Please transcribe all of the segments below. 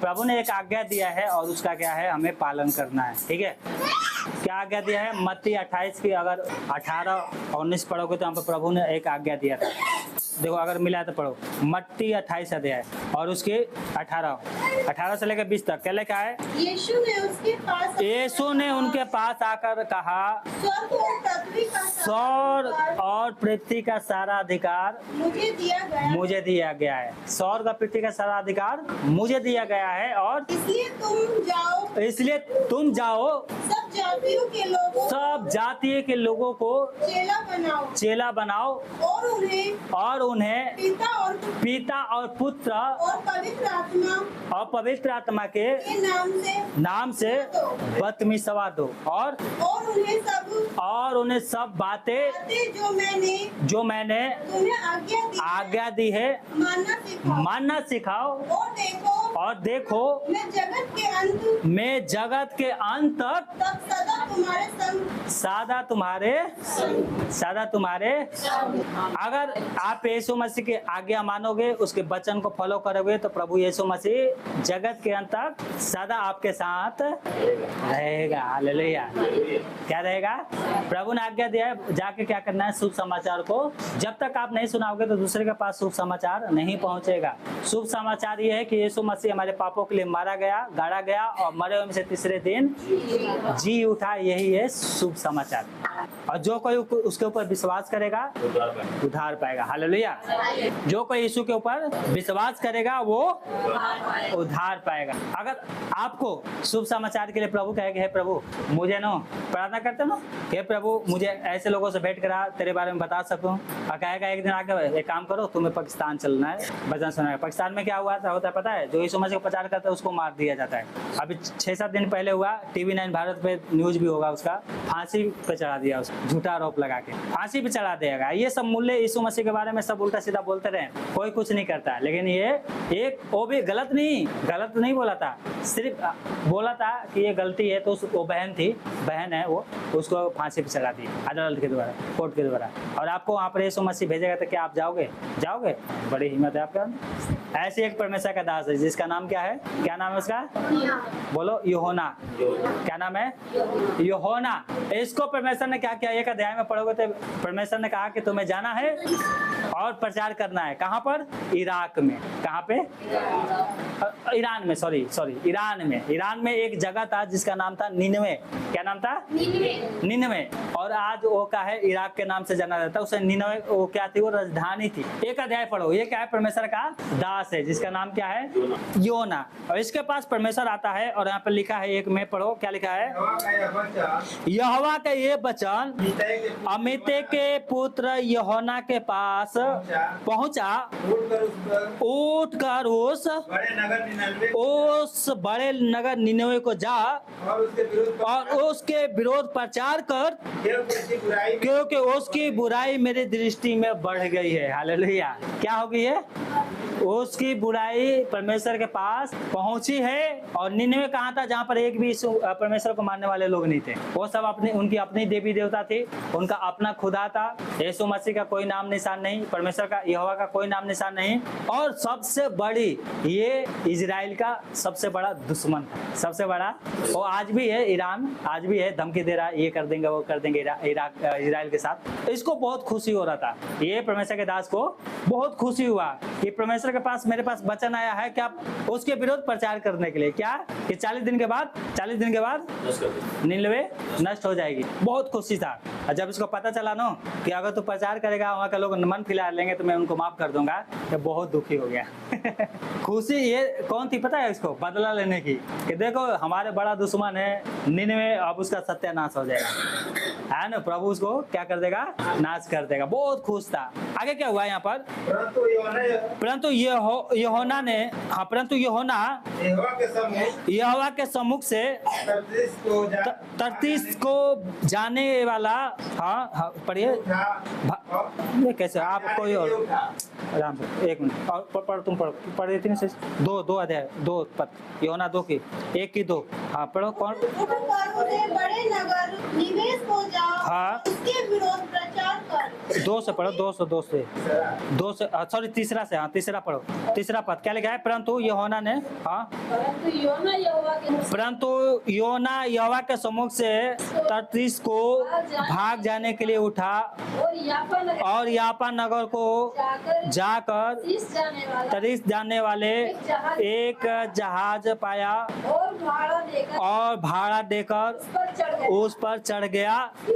प्रभु ने एक आज्ञा दिया है और उसका क्या है, हमें पालन करना है। ठीक है, क्या आज्ञा दिया है? मत्ती 28 की अगर 18 और 19 पढ़ोगे तो यहाँ पर प्रभु ने एक आज्ञा दिया था। देखो अगर मिला तो पढ़ो, मत्ती 28 अध्याय और उसके 18 से लेकर 20 तक क्या लिखा है? यीशु ने उनके पास आकर कहा, स्वर्ग और पृथ्वी का सारा अधिकार मुझे दिया गया है। स्वर्ग और पृथ्वी का सारा अधिकार मुझे दिया गया है और इसलिए तुम जाओ सब जातियों के लोगों को चेला बनाओ और उन्हें पिता और पुत्र और पवित्र आत्मा के नाम से बपतिस्मा दो और उन्हें सब बातें जो मैंने आज्ञा दी है मानना सिखाओ और देखो मैं जगत के अंत तक सदा तुम्हारे अगर आप यीशु मसीह की आज्ञा मानोगे, उसके वचन को फॉलो करोगे तो प्रभु यीशु मसीह जगत के अंत तक सदा आपके साथ रहेगा। हालेलुया। क्या रहेगा? प्रभु ने आज्ञा दिया है जाके क्या करना है, शुभ समाचार को जब तक आप नहीं सुनाओगे तो दूसरे के पास शुभ समाचार नहीं पहुंचेगा। शुभ समाचार ये है कि यीशु मसीह हमारे पापों के लिए मारा गया, गाड़ा गया और मरे हुए में से तीसरे दिन जी उठा। यही है शुभ समाचार। और जो कोई उसके ऊपर विश्वास करेगा उद्धार पाएगा। हालेलुया। जो कोई यीशु के ऊपर विश्वास करेगा वो उद्धार पाएगा। अगर आपको शुभ समाचार के लिए प्रभु कहेगा, हे प्रभु मुझे ना प्रार्थना करते ना, हे प्रभु मुझे ऐसे लोगों से भेंट करा तेरे बारे में बता सकूं, और कहेगा एक दिन आके एक काम करो तुम्हें पाकिस्तान चलना है भजन सुनाएगा। पाकिस्तान में क्या हुआ था होता है पता है? जो यीशु मसीह को प्रचार करता है उसको मार दिया जाता है। अभी 6-7 दिन पहले हुआ, TV9 भारत पे न्यूज भी होगा, उसका फांसी पे चढ़ा दिया, उसको झूठा आरोप लगा के फांसी पे चढ़ा देगा। ये सब मूल्य यीशु मसीह के बारे में सब उल्टा सीधा बोलते रहे, कोई कुछ नहीं करता। लेकिन ये एक वो भी गलत नहीं बोला था, सिर्फ बोला था कि ये गलती है तो वो बहन है वो, उसको फांसी पे चढ़ा दी अदालत के द्वारा, कोर्ट के द्वारा। और आपको वहाँ पर यीशु मसीह भेजेगा तो क्या आप जाओगे? बड़ी हिम्मत है आपका। ऐसे एक परमेश्वर का दास है जिसका नाम क्या है? क्या नाम है उसका? बोलो, यूहन्ना। क्या नाम है? यूहन्ना। इसको परमेश्वर ने क्या किया? एक अध्याय में पढ़ोगे तो परमेश्वर ने कहा कि तुम्हें जाना है और प्रचार करना है। कहाँ पर? इराक में। कहाँ पे? ईरान में। सॉरी ईरान में एक जगह था जिसका नाम था निनवे। क्या नाम था? निनवे। और आज वो क्या है? इराक के नाम से जाना जाता है। उसे निनवे वो क्या थी? वो राजधानी थी। एक अध्याय पढ़ो, ये क्या है? परमेश्वर का दास है जिसका नाम क्या है? योना। और इसके पास परमेश्वर आता है और यहाँ पर लिखा है, एक में पढ़ो क्या लिखा है? यहोवा का ये वचन अमित्ते के पुत्र यूहन्ना के पास पहुंचा, उठकर उस बड़े नगर निनवे को जा और उसके विरोध प्रचार कर, क्योंकि उसकी बुराई मेरी दृष्टि में बढ़ गई है। हालेलुया। क्या हो गई है? उसकी बुराई परमेश्वर के पास पहुंची है। और निनवे कहाँ था? जहाँ पर एक भी परमेश्वर को मानने वाले लोग नहीं थे। वो सब उनकी अपनी देवी देवता थी, उनका अपना खुदा था। यीशु मसीह का कोई नाम निशान नहीं, परमेश्वर का यहोवा का कोई नाम निशान नहीं। और सबसे बड़ी ये इजराइल का सबसे बड़ा दुश्मन था, सबसे बड़ा। वो आज भी है, ईरान आज भी है, धमकी दे रहा है ये कर देंगे वो कर देंगे इजराइल के साथ। इसको बहुत खुशी हो रहा था, ये परमेश्वर के दास को बहुत खुशी हुआ कि परमेश्वर के पास मेरे पास वचन आया है कि आप उसके विरोध प्रचार करने के लिए। क्या कि 40 दिन के बाद निनवे नष्ट हो जाएगी। बहुत खुशी था। और जब इसको पता चला ना कि अगर तू प्रचार करेगा वहाँ के लोग मन फिला लेंगे तो मैं उनको माफ कर दूंगा, तो बहुत दुखी हो गया। खुशी ये कौन थी पता है? इसको बदला लेने की, कि देखो हमारे बड़ा दुश्मन है निनवे, अब उसका सत्यानाश हो जाएगा, है ना? प्रभु उसको क्या कर देगा? नाश कर देगा। बहुत खुश था। आगे क्या हुआ यहाँ पर? परंतु यहोवा के सम्मुख से तर्शीश को जाने वाला, हाँ पढ़िए कैसे आप कोई और आराम से 1 मिनट और पढ़ तुम पढ़ देती दो अध्याय 2 पद यूहन्ना 2 की 1 की 2। हाँ पढ़ो। कौन? उसे बड़े नगर निवेश हो जाओ, हाँ। उसके विरोध प्रचार कर। 2 से पढ़ो, 2 से सॉरी तीसरा से, हाँ तीसरा पढ़ो, तीसरा पद क्या लिखा है? परंतु यूहन्ना ने, हाँ परंतु योना यहोवा के सम्मुख से तर्शीश को भाग जाने के लिए उठा और याफा नगर को जाकर तर्शीश जाने वाले एक जहाज पाया और भाड़ा देकर उस पर चढ़ गया कि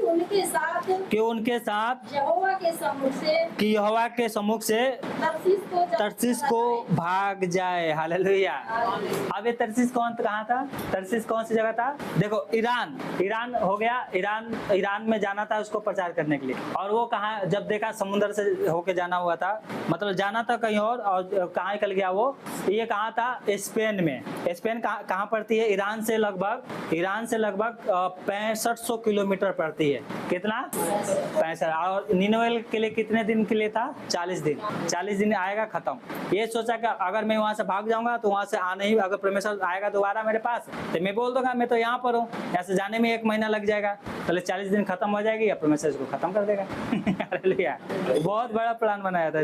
उनके साथ यहोवा के सम्मुख से तर्शीश को भाग जाए। हालेलुया। अब ये तर्शीश कहाँ था? तर्शीश कौन सी जगह था? देखो ईरान हो गया। ईरान में जाना था उसको प्रचार करने के लिए, और वो कहाँ, जब देखा समुद्र से होके जाना हुआ था, मतलब जाना था कहीं और कहाँ निकल गया वो? ये कहाँ था? स्पेन में। स्पेन कहाँ पड़ती है? ईरान से लगभग 6500 किलोमीटर पड़ती है। कितना? 65। और निनवे के लिए कितने दिन के लिए था? 40 दिन। 40 दिन आएगा खत्म। ये सोचा कि अगर मैं वहां से भाग जाऊंगा तो वहां से आने ही, अगर परमेश्वर आएगा दोबारा मेरे पास तो मैं बोल दूंगा मैं तो यहाँ पर हूँ, यहाँ से जाने में 1 महीना लग जाएगा, पहले 40 दिन खत्म हो जाएगी या परमेश्वर इसको खत्म कर देगा। हालेलुया। बहुत बड़ा प्लान बनाया था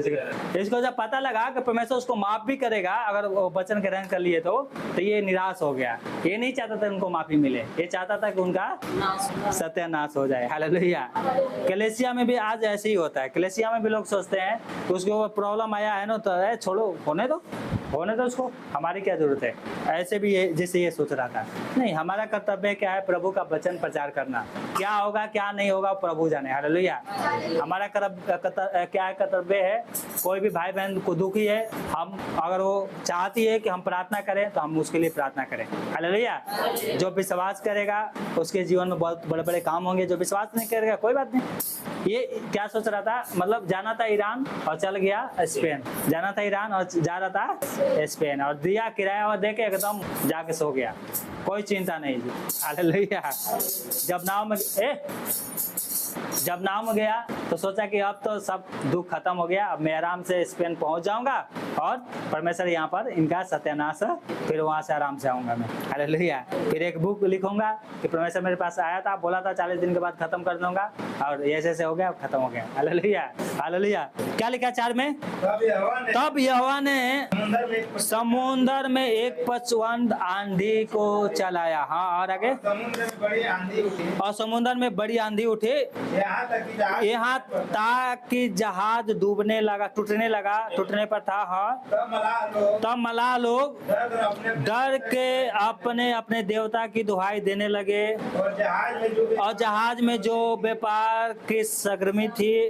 इसको जब पता लगा कि परमेश्वर उसको माफ भी करेगा अगर वो वचन ग्रहण कर लिए तो ये निराश हो गया। ये नहीं चाहता था उनको माफी मिले, ये चाहता था कि उनका सत्यानाश हो जाए। हालेलुया। कलीसिया में भी आज ऐसे ही होता है। कलीसिया में भी लोग सोचते हैं कि उसको प्रॉब्लम आया है ना तो छोड़ो, होने दो उसको, हमारी क्या जरूरत है। ऐसे भी जैसे ये सोच रहा था। नहीं, हमारा कर्तव्य क्या है? प्रभु का वचन प्रचार करना। क्या होगा क्या नहीं होगा प्रभु जाने। हालेलुया। हमारा क्या है? कर्तव्य है, कोई भी भाई बहन को दुखी है, हम अगर वो चाहती है कि हम प्रार्थना करें तो हम उसके लिए प्रार्थना करें। हालेलुया। जो विश्वास करेगा उसके जीवन में बहुत बड़े बड़े काम होंगे, जो विश्वास नहीं करेगा कोई बात नहीं। ये क्या सोच रहा था? मतलब जाना था ईरान और चल गया स्पेन, जाना था ईरान और जा रहा था स्पेन, और दिया किराया और देके एकदम जाके सो गया, कोई चिंता नहीं जी। हालेलुया। जब नाव में गया तो सोचा कि अब तो सब दुख खत्म हो गया, अब मैं आराम से स्पेन पहुंच जाऊंगा और परमेश्वर यहाँ पर इनका सत्यानाश, फिर वहां से आराम से आऊंगा मैं। हालेलुया। फिर एक बुक लिखूंगा कि परमेश्वर मेरे पास आया था, बोला था 40 दिन के बाद खत्म कर दूंगा, और ऐसे हो गया, खत्म हो गया। हालेलुया। हालेलुया। क्या लिखा 4 में? तब यहोवा ने समुद्र में एक प्रचंड आंधी को चलाया। हाँ, और आगे? और समुद्र में बड़ी आंधी उठी, यहाँ तक कि जहाज डूबने लगा, टूटने पर था। हाँ। तब मलाह लोग डर के अपने अपने देवता की दुहाई देने लगे, और जहाज में जो व्यापार की सरगर्मी थी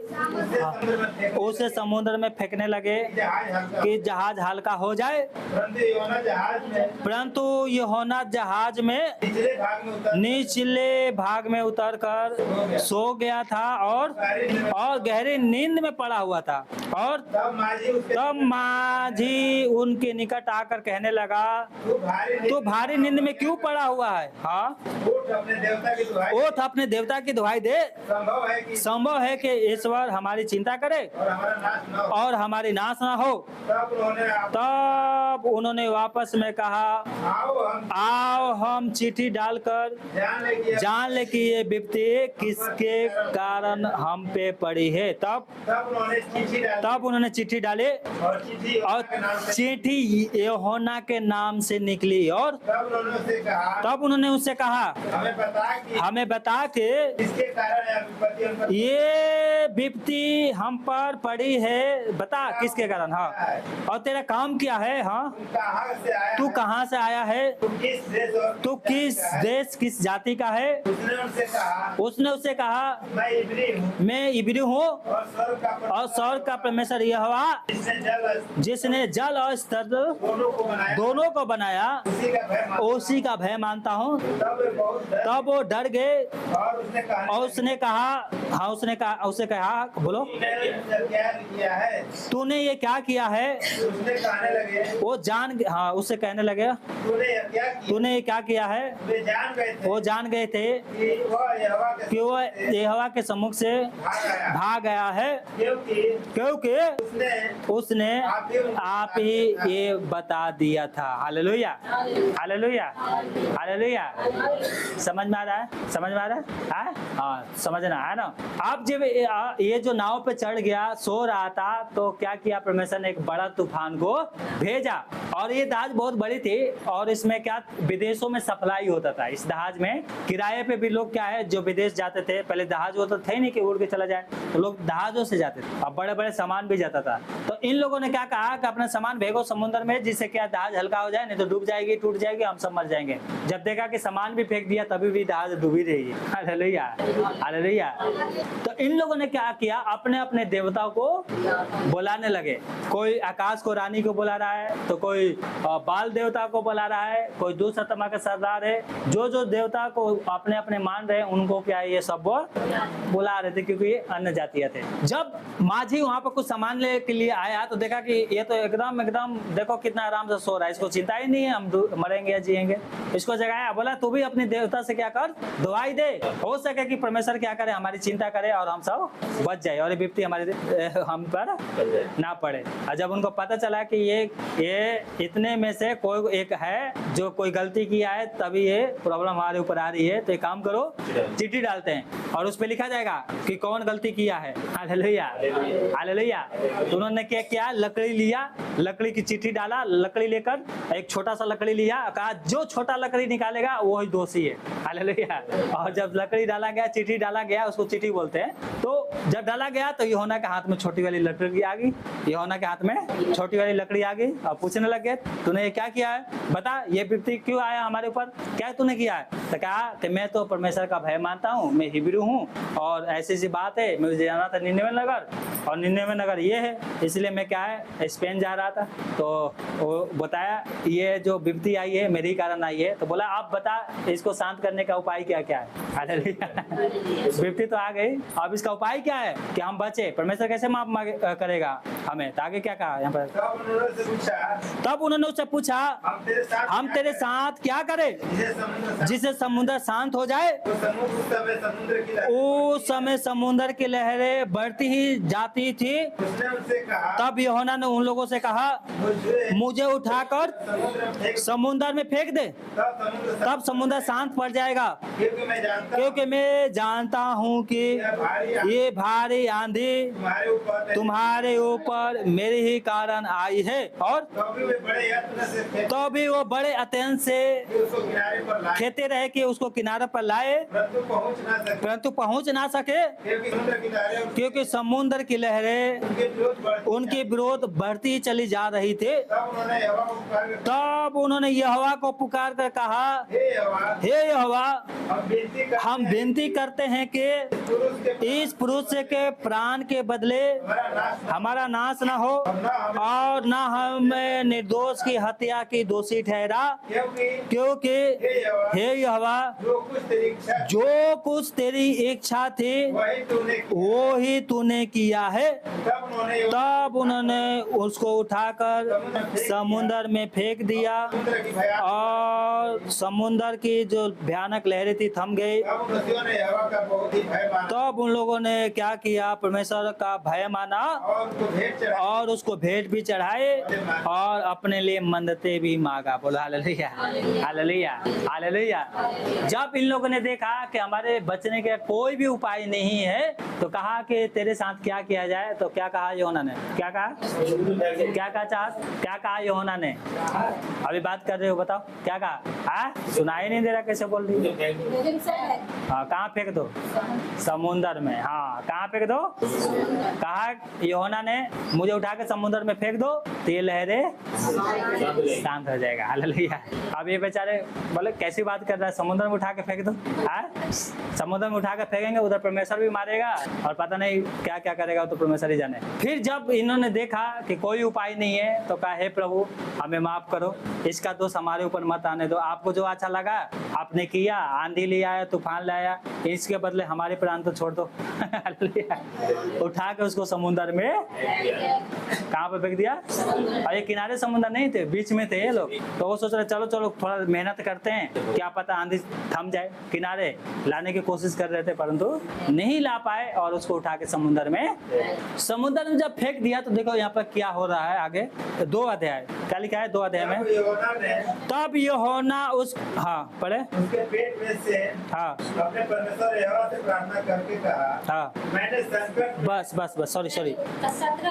उसे समुद्र में फेंकने लगे कि जहाज हल्का हो जाए। परंतु यूहन्ना जहाज में निचले भाग में उतरकर सो गया था और गहरी नींद में पड़ा हुआ था। और तब माझी उनके निकट आकर कहने लगा, तो भारी नींद में क्यों पड़ा हुआ है? हाँ, उठ अपने देवता की दुहाई दे। संभव है कि ईश्वर हमारी चिंता करे और हमारी नाश ना हो। तब उन्होंने वापस में कहा, आओ हम चिट्ठी डालकर जान ले कि ये विपत्ति किसके कारण हम पे पड़ी है। तब उन्होंने चिट्ठी डाली और चिट्ठी यूहन्ना के नाम से निकली, और तब उन्होंने उससे कहा, हमें बता कि ये विपत्ति हम पर पड़ी है, बता किसके कारण। हाँ, और तेरा काम क्या है? हाँ, तू कहाँ से आया है? तू किस देश किस जाति का है? उसने उससे कहा, मैं इब्री हूँ और स्वर्ग का परमेश्वर यहोवा जिसने जल और स्थल दोनों को बनाया उसी का भय मानता हूँ। तब वो डर गए और उसने कहा, हाँ उसने कहा बोलो, तूने ये क्या किया है? वो हाँ उससे कहने लगे, तूने ये क्या किया है? वो जान गए थे कि वो यहोवा के सम्मुख से भाग गया है, क्योंकि उसने आप ही ये बता दिया था। Hallelujah, hallelujah, hallelujah. समझ में आ रहा है? समझ में आ रहा है? हाँ, समझना है ना। अब जब ये जो नाव पे चढ़ गया, सो रहा था, तो क्या किया परमेश्वर ने? एक बड़ा तूफान को भेजा। और ये जहाज बहुत बड़ी थी और इसमें क्या विदेशों में सप्लाई होता था। इस जहाज में किराए पे भी लोग क्या है जो विदेश जाते थे, पहले जहाज वो तो थे नहीं कि उड़ के चला जाए, तो लोग जहाजों से जाते थे और बड़े बड़े सामान भी जाता था। तो इन लोगों ने क्या कहा कि अपना सामान भेजो समुद्र में, जिससे क्या जहाज हल्का हो जाए, नहीं तो डूब जाएगी, टूट जाएगी, हम सब मर जाएंगे। जब देखा कि सामान भी फेंक दिया तभी भी जहाज डूबी रही है। Hallelujah, hallelujah. तो इन लोगों ने क्या किया? अपने अपने देवताओं को बुलाने लगे। कोई आकाश को रानी को बुला रहा है, तो कोई बाल देवता को बुला रहा है, कोई दूसरा तमा का सरदार है। जो जो देवता को अपने अपने मान रहे हैं उनको क्या ये सब बुला रहे थे, क्योंकि ये अन्य जातीय थे। जब माझी वहां पर कुछ सामान ले के लिए आया तो देखा कि ये तो एकदम एकदम देखो कितना आराम से सो रहा है, इसको चिंता ही नहीं है हम मरेंगे या जिएंगे। इसको जगाया, बोला तू भी अपनी देवता से क्या कर, दुआई दे, हो सके कि परमेश्वर क्या करे, हमारी चिंता करे और हम सब बच जाए और ये विपत्ति हमारे हम पर ना पड़े। और जब उनको पता चला कि ये इतने में से कोई एक है जो कोई गलती किया है तभी ये प्रॉब्लम हमारे ऊपर आ रही है, तो एक काम करो, चिट्ठी डालते हैं और उस पे लिखा जाएगा कि कौन गलती किया है। Hallelujah, hallelujah. तो उन्होंने क्या किया? लकड़ी लिया, लकड़ी की चिट्ठी डाला, लकड़ी लेकर एक छोटा सा लकड़ी लिया, कहा जो छोटा लकड़ी निकालेगा वही दोषी है। हालेलुया। और जब लकड़ी डाला गया, चिट्ठी डाला गया, उसको चिट्ठी बोलते हैं, तो जब डाला गया तो यूहन्ना के हाथ में छोटी वाली लकड़ी आ गई, यूहन्ना के हाथ में छोटी वाली लकड़ी आ गई और पूछने लगे तूने ये क्या किया है, बता ये विपत्ति क्यों आया हमारे ऊपर, क्या तूने किया है? तो कहा कि मैं तो परमेश्वर का भय मानता हूँ, मैं हिब्रू हूँ और ऐसी सी बात है, मुझे जाना था निन्नवे नगर और निन्नवे नगर ये है, इसलिए मैं क्या है स्पेन जा रहा था। तो वो बताया ये जो विपत्ति आई है मेरे कारण आई है। तो बोला आप बता इसको शांत करने का उपाय क्या क्या है। विपत्ति तो आ गई, अब इसका उपाय क्या है कि हम बचे, परमेश्वर कैसे माफ करेगा हमें? तो आगे क्या कहा यहाँ पर? तब उन्होंने उससे पूछा हम तेरे साथ क्या करें जिसे समुद्र शांत हो जाए? उस समय समुद्र की लहरें बढ़ती ही जाती थी। तब यूहन्ना ने उन लोगों से कहा मुझे उठाकर समुद्र में फेंक दे, तब समुद्र शांत पड़ जाएगा, क्योंकि मैं जानता हूँ कि ये भारी आंधी तुम्हारे ऊपर मेरे ही कारण आई है। और तो भी वो बड़े अत्यंत से कहते रहे कि उसको किनारे पर लाए, परंतु पहुंच ना सके, क्योंकि समुद्र की लहरें उनके विरोध बढ़ती चली जा रही थी। तब उन्होंने यहोवा को पुकार कर कहा हे यहोवा, हम विनती करते हैं कि इस पुरुष के प्राण के बदले हमारा नाश न हो और न हमें निर्दोष की हत्या की दोषी ठहरा, क्योंकि हे यहोवा जो कुछ तेरी इच्छा थी वो ही तूने किया है। तब उन्होंने उसको उठाकर समुद्र में फेंक दिया और समुद्र की जो भयानक लहरें थी थम गई। तब उन लोगों ने क्या किया? परमेश्वर का भय माना और उसको भेंट भी चढ़ाए और अपने लिए मन्नतें भी मांगा। बोला हालेलुया, हालेलुया, हालेलुया। जब इन लोगों ने देखा कि हमारे बचने का कोई भी उपाय नहीं है तो कहा कि तेरे साथ क्या किया जाए? तो क्या कहा यूहन्ना ने? क्या कहा? क्या कहा यूहन्ना ने? अभी बात कर रहे हो, बताओ क्या कहा? सुनाई नहीं दे रहा, कैसे बोल रही? हाँ, कहाँ फेंक दो? समुद्र में। हाँ, कहाँ फेंक दो? कहा यूहन्ना ने मुझे उठा के समुद्र में फेंक दो तो ये लहरें शांत हो जाएगा। हालेलुया। अब ये बेचारे बोले कैसी बात कर रहा है, समुद्र में उठा के फेंक दो? समुद्र में उठा के फेंकेंगे, उधर परमेश्वर भी मारेगा और पता नहीं क्या क्या करेगा, तो परमेश्वर ही जाने। फिर जब इन्होंने देखा कि कोई उपाय नहीं है तो कहा हे प्रभु हमें माफ करो, इसका दोष हमारे ऊपर मत आने दो, आपको जो अच्छा लगा आपने किया, आंधी ले आया, तूफान लाया, इसके बदले हमारे प्राण तो छोड़ दो। उठा के उसको समुद्र में कहाँ पे फेंक दिया? और ये किनारे समुद्र नहीं थे, बीच में थे ये लोग। तो वो सोच रहे चलो चलो थोड़ा मेहनत करते हैं, क्या पता आंधी थम जाए। किनारे लाने की कोशिश कर रहे थे परंतु नहीं ला पाए और उसको उठा के समुद्र में जब फेंक दिया तो देखो यहाँ पर क्या हो रहा है आगे। 2 अध्याय क्या लिखा है? 2 अध्याय में तब यूहन्ना उस पढ़े उसके पेट में से हाँ अपने परमेश्वर यहोवा से प्रार्थना करके कहा, हाँ मैंने संकट बस सॉरी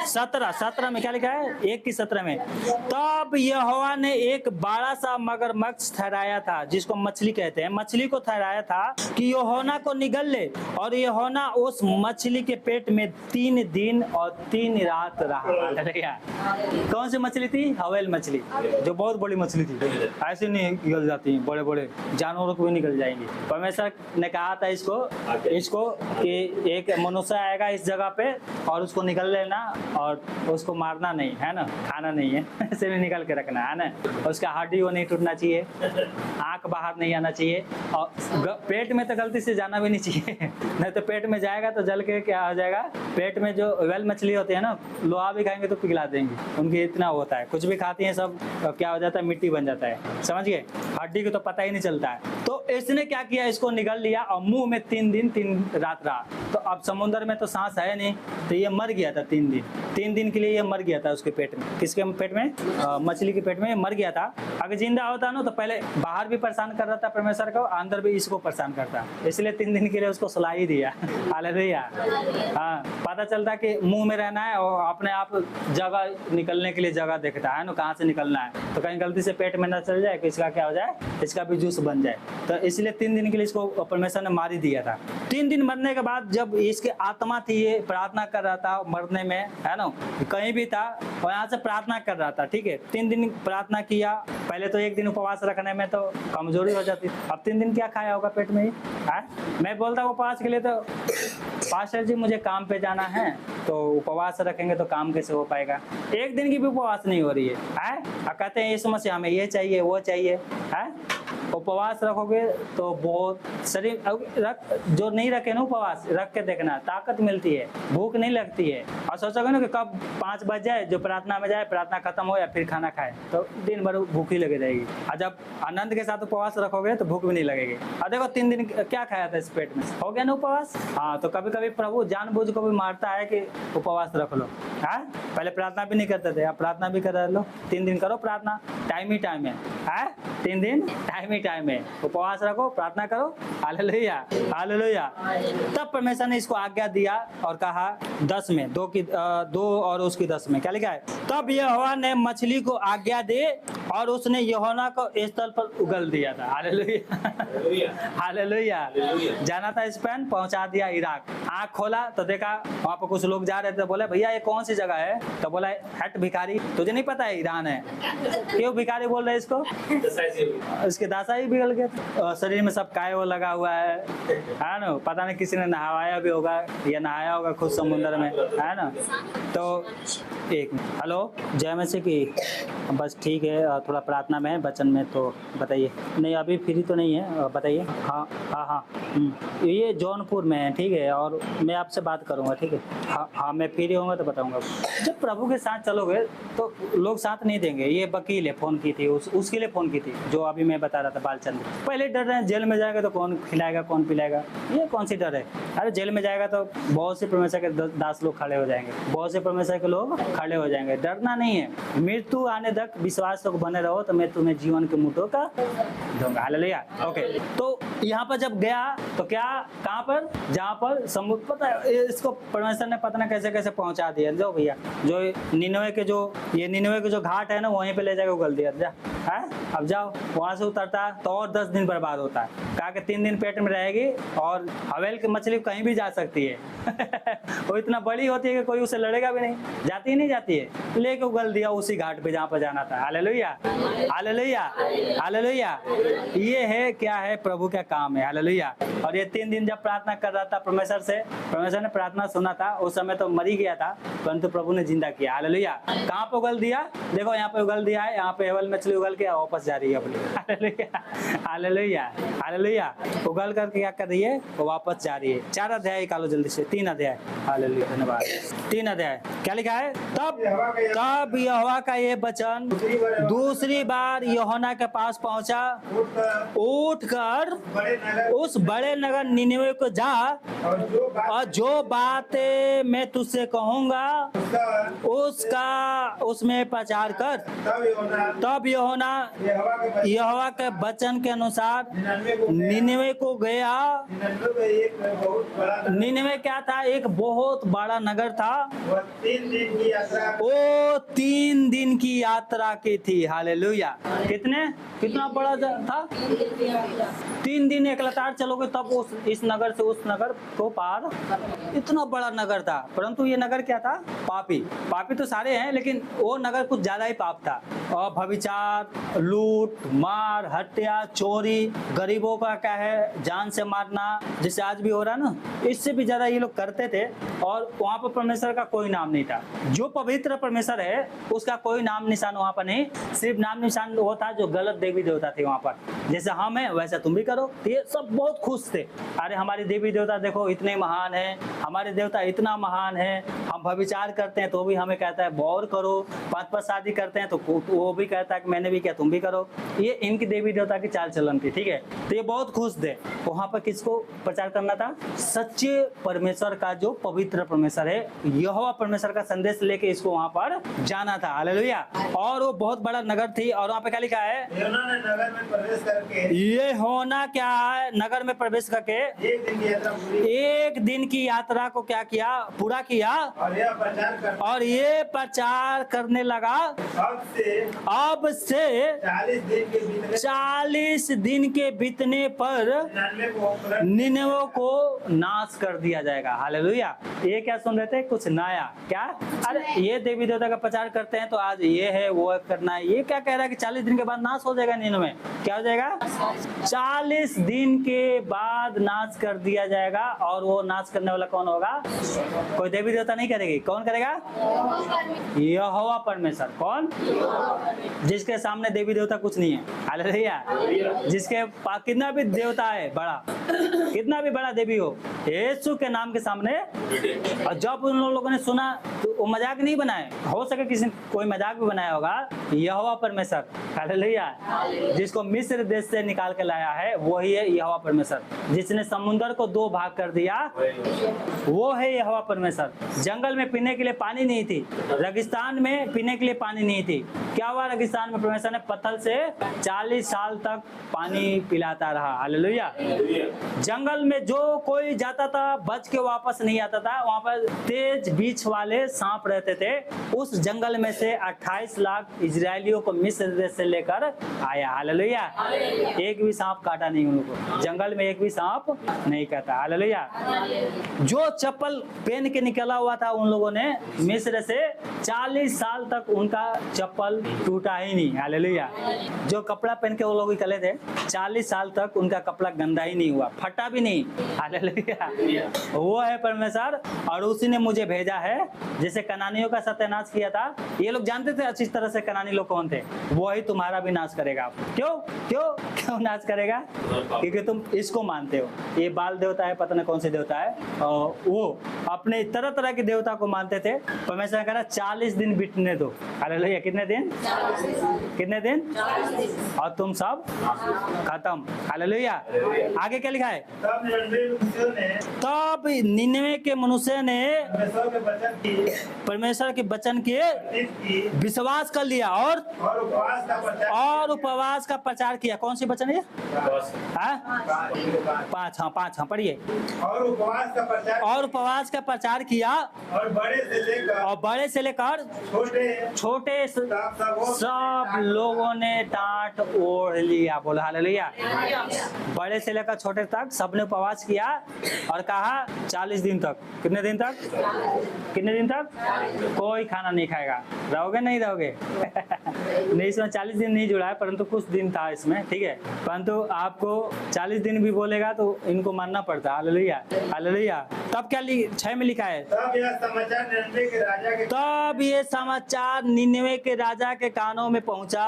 17 में क्या लिखा है? 1 की 17 में तब यहोवा ने एक बड़ा सा मगरमच्छ ठहराया था, जिसको मछली कहते हैं, मछली को ठहराया था कि यूहन्ना को निगल ले। और यूहन्ना उस मछली के पेट में 3 दिन और 3 रात रहा। कौन सी मछली थी? हवेल मछली, जो बहुत बड़ी मछली थी, ऐसे नहीं निकल जाती, बड़े बड़े जानवरों को भी निकल जाएंगे। परमेश्वर ने कहा था इसको कि एक मनुष्य आएगा इस जगह पे और उसको निकल लेना और उसको मारना नहीं है ना, खाना नहीं है, ऐसे में निकल के रखना है ना। उसका हड्डी वो नहीं टूटना चाहिए, आंख बाहर नहीं आना चाहिए और पेट में तो गलती से जाना भी नहीं चाहिए नहीं तो पेट में जाएगा तो जल के क्या हो जाएगा। पेट में जो वेल मछली होती है ना, लोहा भी खाएंगे तो पिघला देंगे, उनकी इतना होता है, कुछ भी खाती है सब क्या हो जाता है, मिट्टी बन जाता है, समझ गए। हड्डी को तो पता ही नहीं चलता है। तो इसने क्या किया, इसको निगल लिया और मुंह में 3 दिन 3 रात रहा। तो अब समुद्र में तो सांस है नहीं, तो ये मर गया था 3 दिन के लिए ये मर गया था उसके पेट में। किसके पेट में? मछली के पेट में मर गया था। अगर जिंदा होता ना तो पहले बाहर भी परेशान कर रहा था परमेश्वर को, अंदर भी इसको परेशान करता, इसलिए 3 दिन के लिए उसको सुला ही दिया। हालेलुया। हाँ, पता चलता कि मुंह में रहना है और अपने आप जगह निकलने के लिए जगह देखता है ना, कहाँ से निकलना है। तो कहीं गलती से पेट में न चल जाए कि इसका क्या हो जाए, इसका भी जूस बन जाए। तो इसलिए 3 दिन के लिए इसको परमेश्वर ने मार ही दिया था। 3 दिन मरने के बाद जब इसकी आत्मा थी, ये प्रार्थना कर रहा था मरने में, है ना, कहीं भी था और यहाँ से प्रार्थना कर रहा था, ठीक है। 3 दिन प्रार्थना किया। पहले तो 1 दिन उपवास रखने में तो कमजोरी हो जाती, अब 3 दिन क्या खाया होगा पेट में ही। मैं बोलता हूँ उपवास के लिए तो पास्टर जी मुझे काम पे जाना है, तो उपवास रखेंगे तो काम कैसे हो पाएगा। 1 दिन की भी उपवास नहीं हो रही है। कहते हैं यीशु मसीह हमें ये चाहिए वो चाहिए है। उपवास रखोगे तो बहुत शरीर जो नहीं रखे ना, उपवास रख के देखना, ताकत मिलती है, भूख नहीं लगती है। और सोचोगे ना कि कब 5 बज जाए, जो प्रार्थना में जाए, प्रार्थना खत्म हो या फिर खाना खाए, तो दिन भर भूख ही लगी रहेगी। और जब आनंद के साथ उपवास रखोगे तो भूख भी नहीं लगेगी। और देखो 3 दिन क्या खाया था इस पेट में, हो गया ना उपवास। हाँ, तो कभी कभी प्रभु जानबूझ को भी मारता है कि उपवास रख लो। हाँ, पहले प्रार्थना भी नहीं करते थे, अब प्रार्थना भी कर लो। 3 दिन करो प्रार्थना, टाइम ही टाइम है। 3 दिन टाइम है, उपवास रखो, प्रार्थना करो। Hallelujah hallelujah. तब परमेश्वर ने इसको आज्ञा दिया और कहा 10 में 2 और उसकी 10 में क्या लिखा है? तब यहोवा ने मछली को आज्ञा दे और उसने यूहन्ना को स्थल पर उगल दिया था। Hallelujah hallelujah. जाना था स्पेन, पहुंचा दिया इराक। आंख खोला तो देखा वहां पर कुछ लोग जा रहे थे, बोले भैया ये कौन सी जगह है? तो बोला हट भिखारी, तुझे नहीं पता है ईरान है। क्यों भिखारी बोल रहे इसको? इसके दासा ही बिगड़ गया, शरीर में सब काय वो लगा हुआ है ना। पता नहीं किसी ने नहाया भी होगा या नहाया होगा खुद समुद्र में, है ना। तो एक हेलो जय मसीह की। बस ठीक है, थोड़ा प्रार्थना में है, वचन में, तो बताइए। नहीं अभी फ्री तो नहीं है, बताइए। हाँ हाँ हाँ ये जौनपुर में है, ठीक है, और मैं आपसे बात करूँगा, ठीक है। हाँ मैं फ्री होऊंगा तो बताऊँगा। जब प्रभु के साथ चलोगे तो लोग साथ नहीं देंगे। ये वकील है, फोन की थी, उसके लिए फोन की थी, जो अभी मैं बता रहा था, बालचंद्र। पहले डर रहे हैं जेल में जाएगा तो कौन खिलाएगा कौन पिलाएगा, ये कौन सी डर है। अरे जेल में जाएगा तो बहुत से परमेश्वर के दास लोग खड़े हो जाएंगे, बहुत से परमेश्वर के लोग खड़े हो जाएंगे। डरना नहीं है, मृत्यु आने तक विश्वास तक बने रहो तो मैं तुम्हें जीवन के मुठों का दूंगा। हालेलुया। ओके, तो यहाँ पर जब गया तो क्या, कहाँ पर, जहाँ पर समुद्र, पता है इसको परमेश्वर ने पता नहीं कैसे कैसे पहुंचा दिया। जो भैया जो निनवे के जो घाट है ना, वहीं पे ले जाकर उगल दिया। जा अब जाओ, वहां से उतरता तो और 10 दिन बर्बाद होता है। कहा कि 3 दिन पेट में रहेगी और हवेल की मछली कहीं भी जा सकती है वो इतना बड़ी होती है कि कोई उसे लड़ेगा भी नहीं, जाती ही नहीं जाती है। लेके उगल दिया उसी घाट पे जहाँ पर जाना था। Hallelujah hallelujah hallelujah. ये है क्या है, प्रभु का काम है। हालेलुया। और ये 3 दिन जब प्रार्थना कर रहा था परमेश्वर से, परमेश्वर ने प्रार्थना सुना था। उस समय तो मर ही गया था, परंतु प्रभु ने जिंदा किया। हालेलुया। कहाँ पे उगल दिया? देखो यहाँ पे उगल दिया है, यहाँ पे हवेल मछली उगल के वापस जा रही है अपनी। Hallelujah hallelujah hallelujah. उगल करके क्या कर रही है? वो वापस जा रही है। 4 अध्याय निकालो जल्दी से, 3 अध्याय। हालेलुया धन्यवाद। 3 अध्याय क्या लिखा है? तब यहोवा का ये वचन दूसरी बार यूहन्ना के पास पहुंचा, उठकर बड़े नगर उस बड़े नगर निनवे को जा और जो बातें मैं तुझसे कहूंगा उसका उसमें प्रचार कर। तब यूहन्ना यहोवा के वचन के अनुसार निनवे को गया। निनवे क्या था? एक बहुत बड़ा नगर था। 3 दिन की यात्रा वो 3 दिन की यात्रा की थी। हालेलुया। कितना बड़ा था? 3 दिन एक लगातार चलोगे तब इस नगर से उस नगर को पार। इतना बड़ा नगर था, परंतु ये नगर क्या था? पापी तो सारे हैं, लेकिन वो नगर कुछ ज्यादा ही पाप था। और व्यभिचार, लूट मार, हत्या, चोरी, गरीबों का क्या है जान से मारना, जैसे आज भी हो रहा है ना, इससे भी ज्यादा ये लोग करते थे। और वहाँ पर परमेश्वर का कोई नाम नहीं था। जो पवित्र परमेश्वर है उसका कोई नाम निशान वहाँ पर नहीं, सिर्फ नाम निशान वो था जो गलत देवी देवता थे वहाँ पर। जैसे हम है वैसा तुम भी करो। ये सब बहुत खुश थे, अरे हमारे देवी देवता देखो इतने महान है, हमारे देवता इतना महान है। हम व्यभिचार करते हैं तो भी हमें कहता है गौर करो, 5 शादी करते हैं तो वो भी कहता है कि मैंने भी किया तुम भी करो। ये इनकी देवी देवता की चाल चलन थी, ठीक है। तो ये बहुत खुश थे। वहाँ पर किसको प्रचार करना था? सच्चे परमेश्वर का, जो पवित्र परमेश्वर है, यहोवा परमेश्वर का संदेश लेके इसको वहाँ पर जाना था। हालेलुया। और वो बहुत बड़ा नगर थी। और वहाँ पे क्या लिखा है? यूहन्ना ने नगर में प्रवेश करके ये होना क्या है? नगर में प्रवेश करके 1 दिन की यात्रा पूरी 1 दिन की यात्रा को क्या किया? पूरा किया। और ये प्रचार करने लगा। अब से 40 दिन के बीतने पर निनवे को नाश कर दिया जाएगा। हालेलुया। ये क्या सुन रहे थे? कुछ नया। क्या? अरे ये देवी देवता का प्रचार करते हैं तो आज ये है वो करना है। ये क्या कह रहा है कि 40 दिन के बाद नाश हो जाएगा निनवे? क्या हो जाएगा? 40 दिन के बाद नाश कर दिया जाएगा। और वो नाश करने वाला कौन होगा? कोई देवी देवता नहीं करेगी। कौन करेगा? यहोवा परमेश्वर। कौन? जिसके सामने देवी देवता कुछ नहीं है। हालेलुया। जिसके पास कितना भी देवता है बड़ा, कितना भी बड़ा देवी हो, यीशु के नाम के सामने। और जब उन लोगों ने सुना तो वो मजाक नहीं बनाए। हो सके किसी कोई मजाक भी बनाया होगा। यहोवा परमेश्वर, हालेलुया, जिसको मिस्र देश से निकाल के लाया है वही है यहोवा परमेश्वर। जिसने समुद्र को 2 भाग कर दिया वो है यहोवा परमेश्वर। जंगल में पीने के लिए पानी नहीं थी, रेगिस्तान में पीने के लिए पानी नहीं थी। क्या हुआ? रेगिस्तान में परमेश्वर ने पत्थर से 40 साल तक पानी पिलाता रहा। हालेलुया। जंगल में जो कोई जाता था बच के वापस नहीं आता था। वहां पर तेज बीछ वाले सांप रहते थे। उस जंगल में से 28 लाख इजरायलियों को मिस्र देश से लेकर आया। हालेलुया। एक भी सांप काटा नहीं उनको, जंगल में एक भी सांप नहीं काटा। हालेलुया। जो चप्पल पहन के निकला हुआ था उन लोगों ने मिस्र से, 40 साल तक उनका चप्पल टूटा ही नहीं। हालेलुया। जो कपड़ा पहन के वो लोग निकले थे 40 साल तक उनका कपड़ा गंदा ही नहीं हुआ, फटा भी नहीं। हालेलुया। वो है परमेश्वर और उसी ने मुझे भेजा है। जैसे कनानियों का सत्यानाश किया था, ये लोग जानते थे अच्छी तरह से कनानी लोग कौन थे। वो ही तुम्हारा भी नाश करेगा। क्यों क्यों क्यों नाश करेगा? क्योंकि तुम इसको मानते हो। ये बाल देवता है, पता नहीं कौन से देवता है, और वो अपने तरह तरह के देवता को मानते थे। परमेश्वर कह रहा 40 दिन बीतने दो। हालेलुया। कितने दिन? कितने दिन? और तुम सब खत्म। हालेलुया। आगे क्या लिखा है? तब निनवे के मनुष्य ने परमेश्वर के वचन के विश्वास कर लिया और उपवास का प्रचार किया। कौन सी वचन है? 5 पढ़िए। और उपवास का प्रचार किया और बड़े से लेकर छोटे सब लोगों ने टाट ओढ़ लिया। बोला हालेलुया। बड़े से लेकर छोटे तक सबने उपवास किया और कहा 40 दिन तक। कितने दिन तक? कितने दिन तक? कोई खाना नहीं खाएगा। रहोगे नहीं रहोगे? नहीं, इसमें 40 दिन नहीं जुड़ा है, परंतु कुछ दिन था इसमें, ठीक है। परंतु आपको 40 दिन भी बोलेगा तो इनको मानना पड़ता। Hallelujah hallelujah. तब क्या 6 में लिखा है, तब यह समाचार निनवे के राजा के तब ये समाचार निनवे के राजा के कानों में पहुंचा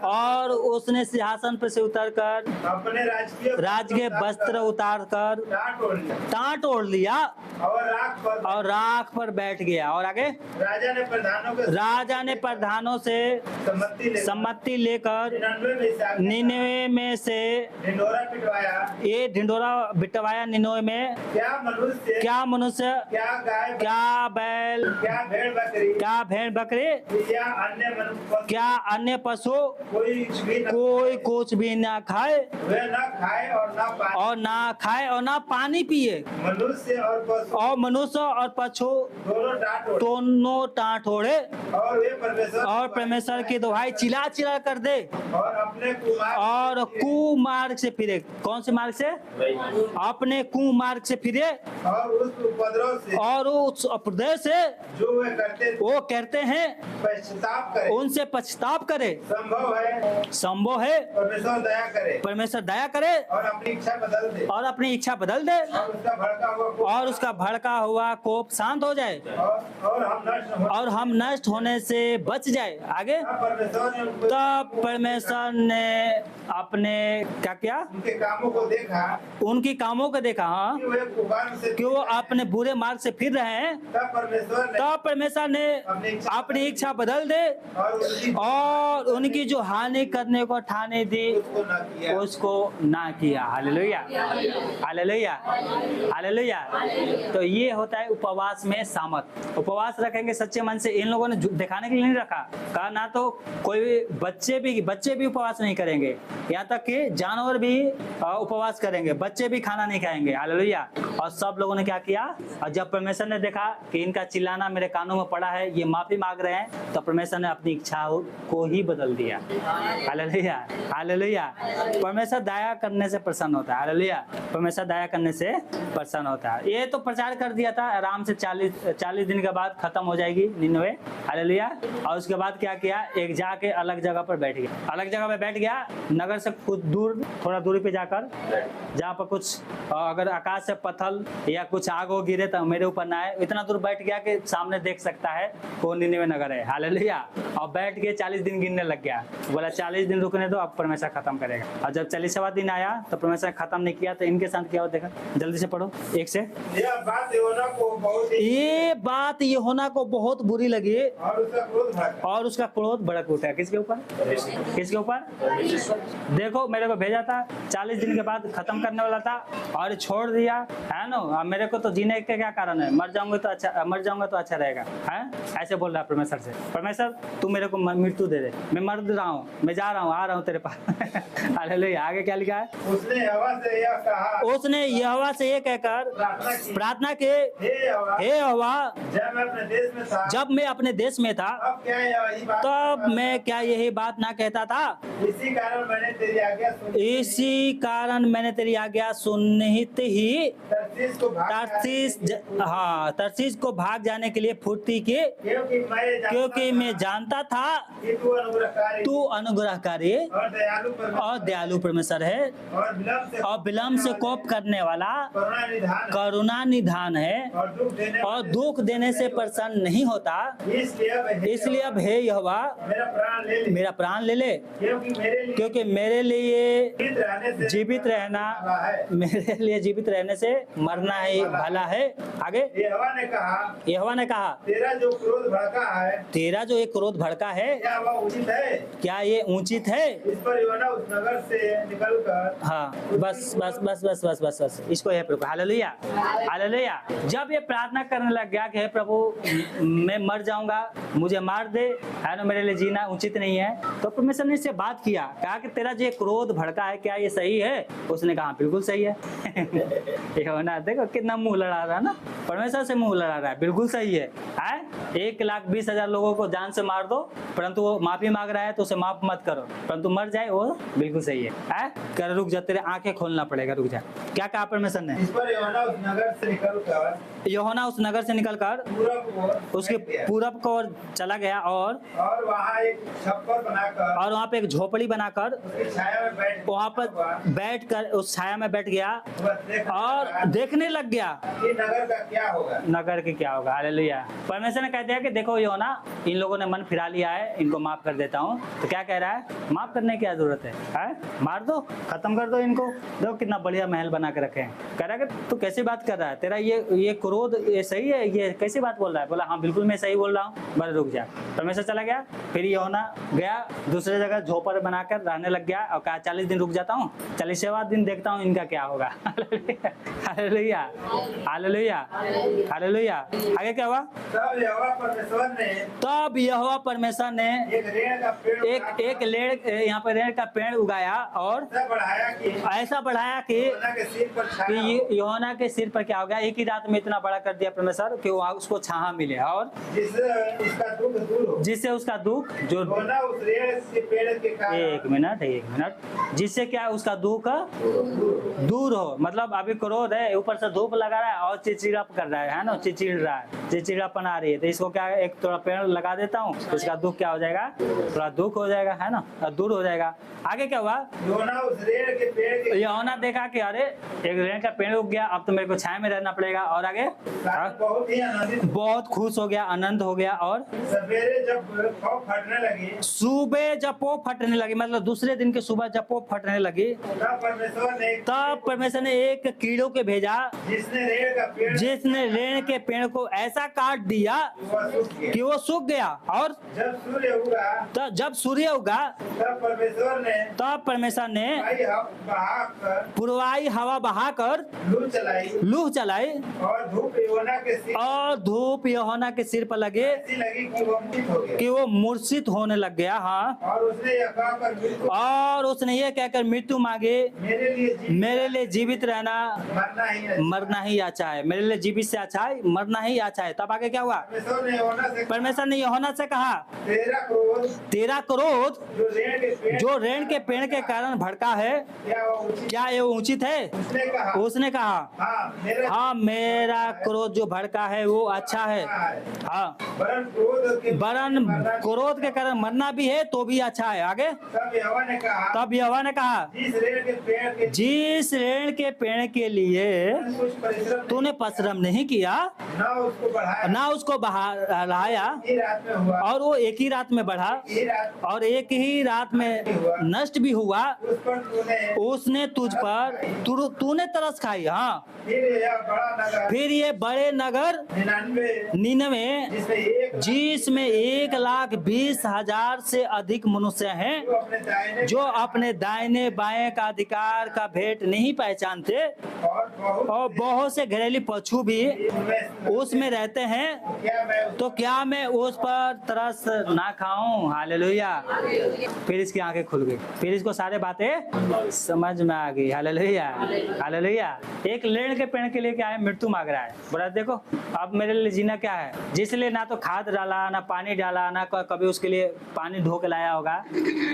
और उसने सिंहासन पर से उतरकर अपने राजकीय वस्त्र उतार कर टाट ओढ़ लिया और राख पर बैठ गया। और आगे राजा ने प्रधानों से सम्मति लेकर निनवे में से ये ढिंडोरा बिटवाया। निनवे में क्या मनुष्य क्या बैल क्या भेड़ बकरी क्या अन्य पशु कोई कुछ भी ना खाए और ना पानी पिए, और मनुष्य और पशु दोनों टाट ओढ़े और परमेश्वर की दुहाई चिल्ला चिल्ला कर दे और कुमार्ग से फिरे। कौन से मार्ग से? अपने कुमार्ग से फिरे और उस उपदेश से जो वो करते हैं उनसे पश्चाताप करे। संभव है परमेश्वर दया करे और अपनी इच्छा बदल दे और उसका भड़का हुआ कोप शांत हो जाए और हम नष्ट होने से बच जाए। आगे तब परमेश्वर ने अपने क्या किया? उनकी कामों को देखा। हाँ, कि वो अपने बुरे मार्ग से फिर रहे हैं। तब परमेश्वर ने अपनी इच्छा बदल दे और उनकी जो हानि करने को ठाने दी उसको ना किया। Hallelujah hallelujah hallelujah. तो ये होता है उपवास में सामर्थ। उपवास रखेंगे सच्चे मन से। इन लोगों ने दिखाने के लिए नहीं रखा, कहा ना तो कोई बच्चे भी उपवास नहीं करेंगे, यहाँ तक कि जानवर भी उपवास करेंगे, बच्चे भी खाना नहीं खाएंगे। हालेलुया। और सब लोगों ने क्या किया? और जब परमेश्वर ने देखा कि इनका चिल्लाना मेरे कानों में पड़ा है, ये माफी मांग रहे हैं, तो परमेश्वर ने अपनी इच्छा को ही बदल दिया। Hallelujah hallelujah. परमेश्वर दया करने से प्रसन्न होता है। हालेलुया। परमेश्वर दया करने से प्रसन्न होता है। ये तो प्रचार कर दिया था, आराम से 40 दिन के बाद खत्म हो जाएगी निनवे। हालेलुया। और उसके बाद क्या किया? एक जाके अलग जगह पर बैठ गया। अलग जगह पे बैठ गया, नगर से कुछ दूर, थोड़ा दूरी पे जाकर, जहाँ पर कुछ अगर आकाश से पत्थर या कुछ आग हो गिरे तो मेरे ऊपर ना आए, इतना दूर बैठ गया कि सामने देख सकता है वो निनवे नगर है। हालेलुया। और बैठ के 40 दिन गिनने लग गया। बोला 40 दिन रुकने दो, अब परमेश्वर खत्म करेगा। और जब 40वां दिन आया तो परमेश्वर खत्म नहीं किया, तो इनके साथ क्या हो देखा, जल्दी से पढ़ो 1 से। यह बात यूहन्ना को बहुत बुरी लगी और उसका क्रोध भड़क उठा। किसके ऊपर? किसके ऊपर? देखो, मेरे को भेजा था, 40 दिन के बाद खत्म करने वाला था और छोड़ दिया है ना। अब मेरे को तो जीने के क्या कारण है? मर जाऊंगा तो अच्छा रहेगा है, ऐसे बोल रहा है परमेश्वर से। परमेश्वर तू मेरे को मृत्यु दे दे, मैं मर रहा हूँ, मैं जा रहा हूँ, आ रहा हूँ तेरे पास। हालेलुया। आगे क्या लिखा है? उसने यहोवा से यह कहकर प्रार्थना की, हे यहोवा, जब मैं अपने देश में था तब मैं क्या यही बात ना कहता था? इसी कारण मैंने तेरी आज्ञा सुनते ही तरसीस को भाग जाने के लिए फुर्ती की, क्योंकि मैं जानता था तू अनुग्रहकारी और दयालु परमेश्वर है और विलम्ब से कोप करने वाला करुणा निधान है और दुख देने से प्रसन्न नहीं होता। इसलिए अब हे यहोवा मेरा प्राण ले ले, क्योंकि मेरे लिए जीवित रहने से मरना ही भला है। आगे यहोवा ने कहा तेरा जो एक क्रोध भड़का है क्या ये उचित है? इस पर यूहन्ना उस नगर से निकलकर हाँ, बस इसको हे प्रभु। Hallelujah hallelujah. जब ये प्रार्थना करने लग गया कि हे प्रभु मैं मर जाऊंगा, मुझे मार दे, है ना, मेरे लिए जीना उचित नहीं है, तो परमेश्वर ने इससे बात किया, कहा कि तेरा जो क्रोध भड़का है क्या ये सही है? उसने कहा बिल्कुल सही है। यूहन्ना देखो कितना मुंह लड़ा रहा है ना, परमेश्वर से मुंह लड़ा रहा है, बिल्कुल सही है। 1,20,000 लोगों को जान से मार दो, परंतु वो माफी मांग रहा है तो उसे माफ मत करो, परंतु मर जाए वो बिल्कुल सही है। कर रुक जा, तेरे आंखें खोलना पड़ेगा, रुक जा। क्या कहा परमेश्वर ने? इस पर यूहन्ना उस नगर से निकलकर यूहन्ना उस नगर से निकलकर पूरब को उसके बैठ गया। पूरब को ओर चला गया और वहाँ एक छप्पर बनाकर वहाँ पे एक झोपड़ी बनाकर उसकी छाया में बैठ वहाँ पर बैठकर उस छाया में बैठ गया और और देखने लग गया कि नगर का क्या होगा। नगर के क्या होगा। हालेलुया। परमेश्वर ने कह दिया कि देखो यूहन्ना, इन लोगों ने मन फिरा लिया है, इनको माफ कर देता हूँ। तो क्या कह रहा है? माफ करने की क्या जरूरत है? मार दो, खत्म कर दो इनको। देखो कितना बढ़िया महल बना के रखे हैं। कह रहा है कि तू कैसी बात कर रहा है, तेरा ये क्रोध ये सही है, ये कैसी बात बोल रहा है? बोला हाँ बिल्कुल मैं सही बोल रहा हूँ। बोले रुक जा। परमेश्वर चला गया। फिर यूहन्ना गया दूसरे जगह झोपड़ बनाकर रहने लग गया और कहा 40 दिन रुक जाता हूँ, 40वें दिन देखता हूँ इनका क्या होगा। Hallelujah, hallelujah, hallelujah. आगे क्या हुआ? तब यहोवा परमेश्वर ने तब यहोवा परमेश्वर ने एक रेड़ का पेड़ एक लेड़ यहाँ पर रेड़ का पेड़ उगाया और ऐसा बढ़ाया कि यूहन्ना के सिर पर छाया हो, यूहन्ना के सिर पर क्या हो गया? एक ही रात में इतना बड़ा कर दिया परमेश्वर कि वहाँ उसको छाया मिले और जिससे उसका दुख दूर हो। जिससे उसका दुख जो यूहन्ना उस रेड़ के पेड़ के कारण एक मिनट जिससे क्या उसका दुख दूर हो। मतलब अभी क्रोध है, ऊपर से धूप लगा रहा है और चिड़चिड़ा कर रहा है ना, चिड़चिड़ रहा है, चिड़चिड़ापन आ रही है। तो इसको क्या एक थोड़ा पेड़ लगा देता हूँ, इसका दुख क्या हो जाएगा? थोड़ा दुख हो जाएगा, है ना, दूर हो जाएगा। आगे क्या हुआ? यूहन्ना उस रेड़ के पेड़ के यूहन्ना देखा कि अरे एक रेड़ का पेड़ उग गया, अब तो मेरे को छाया में रहना पड़ेगा। और आगे कारण बहुत ही आनंदित बहुत खुश हो गया, आनंद हो गया। और सवेरे जब पौ फटने लगी सुबह जब पो फटने लगी, मतलब दूसरे दिन के सुबह जब पो फटने लगी, तब परमेश्वर ने एक कीड़ों के भेजा जिसने रेड़ के पेड़ को ऐसा काट दिया कि वो सूख गया। और जब सूर्य उगा तब परमेश्वर ने पूर्वाई हवा बहाकर लू चलाई और धूप यूहन्ना के सिर पर लगे कि वो मूर्छित होने लग गया। हाँ, और उसने ये कहकर मृत्यु मांगे, मेरे लिए जीवित रहना मरना ही अच्छा है, मेरे लिए जीवित से अच्छा है मरना ही अच्छा है। तब आगे क्या हुआ? परमेश्वर ने यूहन्ना से कहा तेरा क्रोध जो रेड़ के पेड़ के कारण भड़का है, क्या ये उचित है? उसने कहा हाँ मेरा क्रोध जो भड़का है वो अच्छा है। हाँ, वरन क्रोध के कारण मरना भी है तो भी अच्छा है। आगे तब यहोवा ने कहा जिस रेड़ के पेड़ के लिए तूने परिश्रम नहीं किया ना उसको बढ़ाया और वो एक ही रात में बढ़ा और एक ही रात में नष्ट भी हुआ, उसने तुझ पर तूने तरस खाई। हाँ, फिर ये बड़े नगर निनवे जिसमें 1,20,000 से अधिक मनुष्य हैं जो अपने दाहिने बाएं का अधिकार का भेंट नहीं पहचानते और बहुत से घरेलू पशु भी उसमें रहते हैं, तो क्या मैं उस पर तरस ना खाऊं? हालेलुया। फिर इसकी आंखें खुल गई, फिर इसको सारे बातें समझ में आ गई। Hallelujah, hallelujah. एक लेड़ के पेड़ के लिए क्या है? मृत्यु मांग रहा है। बोला देखो अब मेरे लिए जीना क्या है, जिसलिए ना तो खाद डाला ना पानी डाला ना कभी उसके लिए पानी ढो के लाया होगा,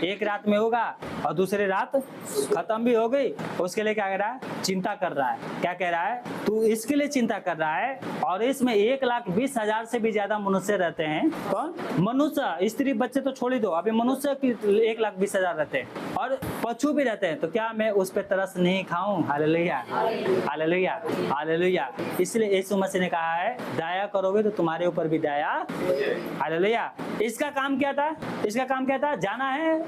एक रात में होगा और दूसरी रात खत्म भी हो गई। उसके लिए क्या कह रहा है? चिंता कर रहा है। क्या कह रहा है? तू इसके लिए चिंता कर रहा है और इसमें 1,20,000 से भी ज्यादा मनुष्य रहते हैं। कौन? मनुष्य, स्त्री बच्चे तो छोड़ ही दो, अभी मनुष्य की 1,20,000 रहते हैं और पशु भी रहते हैं, तो क्या मैं उस पर तरस नहीं खाऊं? Hallelujah, hallelujah, hallelujah. इसलिए यीशु मसीह ने कहा है दया करोगे तो तुम्हारे ऊपर भी दया। हालेलुया। इसका काम क्या था? इसका काम क्या था? जाना है,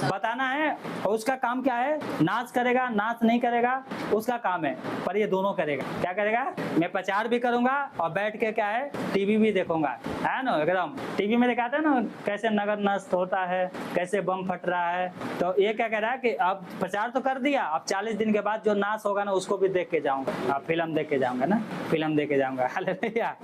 बताना है, और उसका काम क्या है? नाच करेगा, नाच नहीं करेगा, उसका काम है। पर ये दोनों करेगा। क्या करेगा? मैं प्रचार भी करूंगा और बैठ के क्या है? टीवी भी देखूंगा, है ना। एकदम टीवी में दिखाते हैं ना कैसे नगर नष्ट होता है, कैसे बम फट रहा है। तो ये क्या कह रहा है कि अब प्रचार तो कर दिया, अब 40 दिन के बाद जो नाश होगा ना उसको भी देख के जाऊंगा, फिल्म देख के जाऊंगा ना, फिल्म देख के जाऊंगा। Hallelujah,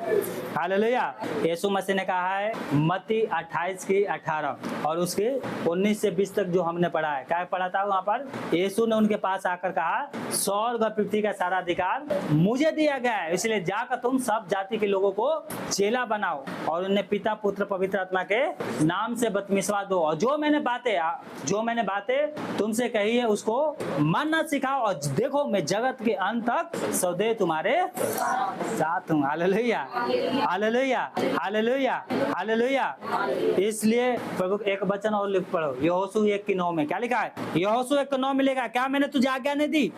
hallelujah. यीशु मसीह ने कहा है मत्ती 28:18 और उसके 19 से 20 तक जो हमने पढ़ा है, क्या पढ़ा था वहां पर? यीशु ने उनके पास आकर कहा स्वर्ग और पृथ्वी का सारा अधिकार मुझे दिया गया है, इसलिए जाकर तुम सब जाति के लोगों को चेला बनाओ और उन्हें पिता पुत्र पवित्र आत्मा के नाम से बपतिस्मा दो और जो मैंने बातें तुमसे कही है उसको मानना सिखाओ और देखो मैं जगत के अंत तक सदैव तुम्हारे साथ हूँ। Hallelujah, hallelujah, hallelujah, hallelujah. इसलिए प्रभु एक वचन और लिख पढ़ो, यहोशू 1:9 में क्या लिखा है? यहोशू 1:9 में लिखा है, क्या मैंने तुझे आज्ञा नहीं दी?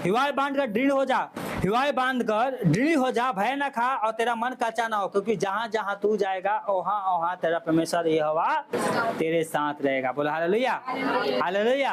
हिवाए बांध कर दृढ़ हो जा, हिवाए बांध कर दृढ़ हो जा, भय न खा और तेरा मन कच्चा ना हो, क्योंकि जहां जहां तू जाएगा वहां वहां तेरा परमेश्वर यहोवा तेरे साथ रहेगा। बोलो हालेलुया, हालेलुया,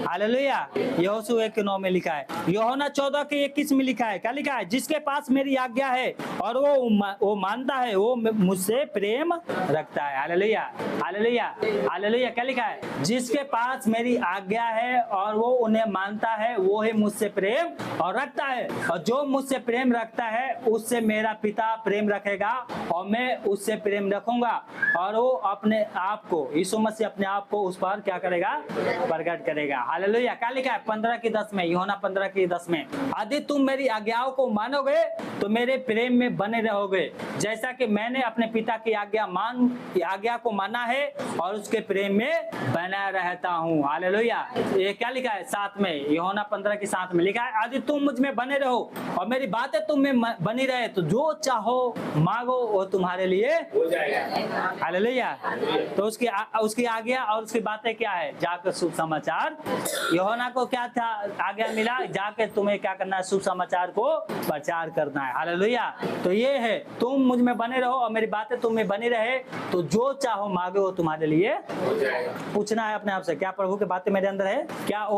हालेलुया। यहोशू 1:9 में लिखा है। यूहन्ना 14:21 में लिखा है, क्या लिखा है? जिसके पास मेरी आज्ञा है और वो मानता है, वो मुझसे प्रेम रखता है। Hallelujah, hallelujah, hallelujah. क्या लिखा है? जिसके पास मेरी आज्ञा है और वो उन्हें मानता है, वो ही मुझसे प्रेम और रखता है, और जो मुझसे प्रेम रखता है उससे मेरा पिता प्रेम रखेगा और मैं उससे प्रेम रखूंगा, और वो अपने आप को, यीशु मसीह अपने आप को उस पर क्या करेगा? प्रकट करेगा। हालेलुया। क्या लिखा है? 15:10 में, यूहन्ना 15:10 में, यदि तुम मेरी आज्ञाओं को मानोगे तो मेरे प्रेम में बने रहोगे, जैसा कि मैंने अपने पिता की आज्ञा को माना है और उसके प्रेम में बना रहता हूँ। हालेलुया। ये क्या लिखा है? 7 में, यूहन्ना 15:7 में लिखा है, यदि तुम मुझ में बने रहो और मेरी बातें तुम में बनी रहे तो जो चाहो मांगो वो तुम्हारे लिए हो जाएगा। हालेलुया। तो उसकी आज्ञा और उसकी बातें क्या है? जाकर शुभ समाचार, यूहन्ना को क्या था? आज्ञा मिला, जाके तुम्हें क्या करना है? शुभ समाचार को प्रचार करना है। हालेलुया। तो ये है, तुम मुझ में बने रहो और मेरी बातें तुम में बनी रहे तो जो चाहो मांगो वो तुम्हारे लिए हो जाएगा। पूछना है अपने आप से, क्या प्रभु की बातें मेरे अंदर है? क्या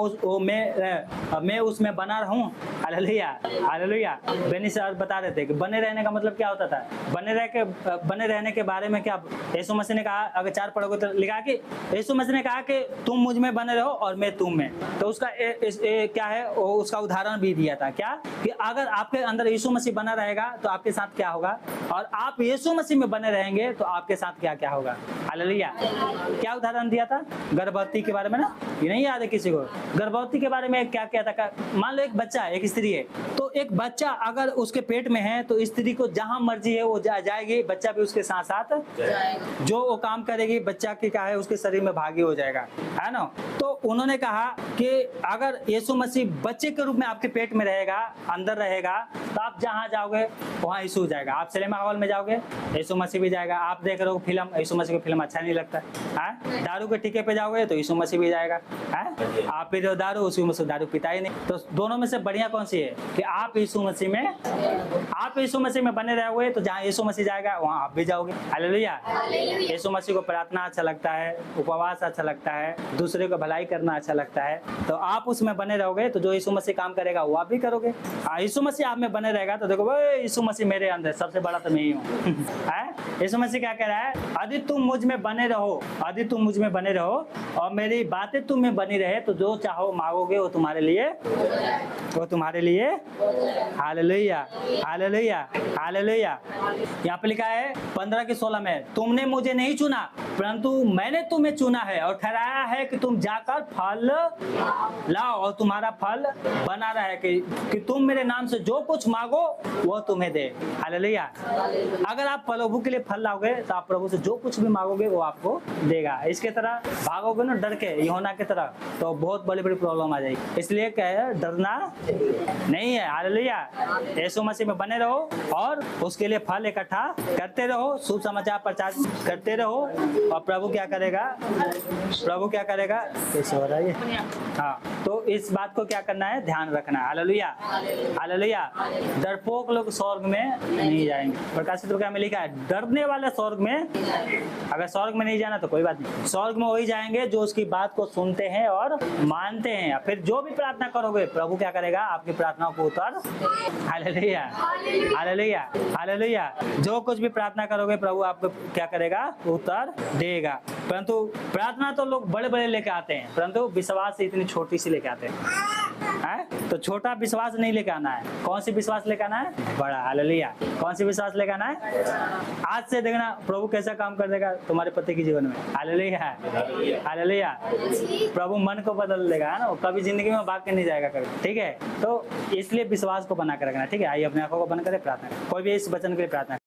मैं उसमें बना रहूं? Hallelujah, hallelujah. बेनी सर बता रहे थे कि बने रहने का मतलब क्या होता था? बने रहने के बारे में क्या यीशु मसीह ने कहा? अगर 4 पढ़ोगे तो लिखा कि यीशु मसीह ने कहा कि तुम मुझ में बने रहो और मैं तुम में। तो उसका क्या है? उसका उदाहरण भी दिया था, क्या कि अगर आपके अंदर यीशु मसीह बना रहेगा तो आपके साथ क्या होगा, और आप यीशु मसीह में बने रहेंगे तो आपके साथ क्या क्या होगा। हालेलुया। क्या उदाहरण दिया था? गर्भवती के बारे में ना, ये नहीं याद है किसी को? गर्भवती के बारे में क्या क्या था? मान लो एक बच्चा है, एक स्त्री है, तो एक बच्चा अगर उसके पेट में है तो स्त्री को जहां मर्जी है वो जाएगी, बच्चा भी उसके साथ साथ जो वो काम करेगी, बच्चा की क्या है उसके शरीर में भागी हो जाएगा, है ना। तो उन्होंने कहा कि अगर यीशु मसीह बच्चे के रूप में आपके पेट में रहेगा, अंदर रहेगा, तो आप जहां जाओगे वहां यीशु जाएगा। आप सिनेमा हॉल में जाओगे, यीशु मसीह भी जाएगा। आप देख रहे हो फिल्म, यीशु मसीह की फिल्म अच्छा नहीं लगता है। दारू के ठेके पे जाओगे तो यीशु मसीह भी जाएगा, है। आप पी रहे हो दारू, यीशु मसीह दारू पीता ही नहीं। तो दोनों में से बढ़िया कौन सी है? कि आप यीशु मसीह में बने रहोगे तो जहाँ यीशु मसीह जाएगा वहाँ आप भी जाओगे। हालेलुया। यीशु मसीह को प्रार्थना अच्छा लगता है, उपवास अच्छा लगता है, दूसरे को भलाई करना अच्छा लगता है, तो आप उसमें बने रहोगे तो जो यीशु मसीह काम करेगा वो आप भी करोगे। यीशु मसीह आप में बने रहेगा तो देखो यीशु मसीह मेरे अंदर सबसे बड़ा तो मैं ही हूँ। यीशु मसीह क्या कह रहा है? यदि तुम मुझ में बने रहो, यदि तुम मुझ में बने रहो और मेरी बातें तुम में बनी रहे तो जो चाहो मांगोगे वो तुम्हारे लिए हालेलुया, हालेलुया, हालेलुया। यहाँ पे लिखा है 15:16 में, तुमने मुझे नहीं चुना परंतु मैंने तुम्हें चुना है और ठहराया है कि तुम जाकर फल लाओ और तुम्हारा फल बना रहे, कि तुम मेरे नाम से जो कुछ मांगो वो तुम्हें दे। हालेलुया। अगर आप प्रभु के लिए फल लाओगे तो आप प्रभु से जो कुछ भी मांगोगे वो आपको देगा। इसके तरह भागोगे ना डर के यूहन्ना की तरह तो बहुत बड़ी बड़ी प्रॉब्लम आ जाएगी। इसलिए क्या है? डरना नहीं है। हालेलुया। यीशु मसीह में बने रहो और उसके लिए फल इकट्ठा करते रहो, शुभ समाचार प्रचार करते रहो, और प्रभु क्या करेगा? कैसे हो रहा है? हाँ, तो इस बात को क्या करना है? ध्यान रखना है। Hallelujah, hallelujah. डरपोक लोग स्वर्ग में नहीं जाएंगे। प्रकाशित वाक्य में लिखा है डरने वाले स्वर्ग में, अगर स्वर्ग में नहीं जाना तो कोई बात नहीं, स्वर्ग में वही जाएंगे जो उसकी बात को सुनते हैं और मानते हैं। फिर जो भी प्रार्थना करोगे प्रभु क्या करेगा? आपकी प्रार्थनाओं को उत्तर। Hallelujah, hallelujah, hallelujah. जो कुछ भी प्रार्थना करोगे प्रभु आपको क्या करेगा? उत्तर देगा। परंतु प्रार्थना तो लोग बड़े बड़े लेके आते हैं, परंतु विश्वास इतनी छोटी सी लेके आते हैं। तो छोटा विश्वास नहीं लेके आना है। कौन सी विश्वास लेके आना है? बड़ा। हालेलुया। कौन सी विश्वास लेके आना है? आज से देखना प्रभु कैसा काम कर देगा तुम्हारे पति के जीवन में। Hallelujah, hallelujah. प्रभु मन को बदल देगा, है ना। कभी जिंदगी में भाग के नहीं जाएगा कभी, ठीक है। तो इसलिए विश्वास को बना कर रखना, ठीक है। आइए अपने आंखों को बंद करें, प्रार्थना। कोई भी इस वचन के लिए प्रार्थना।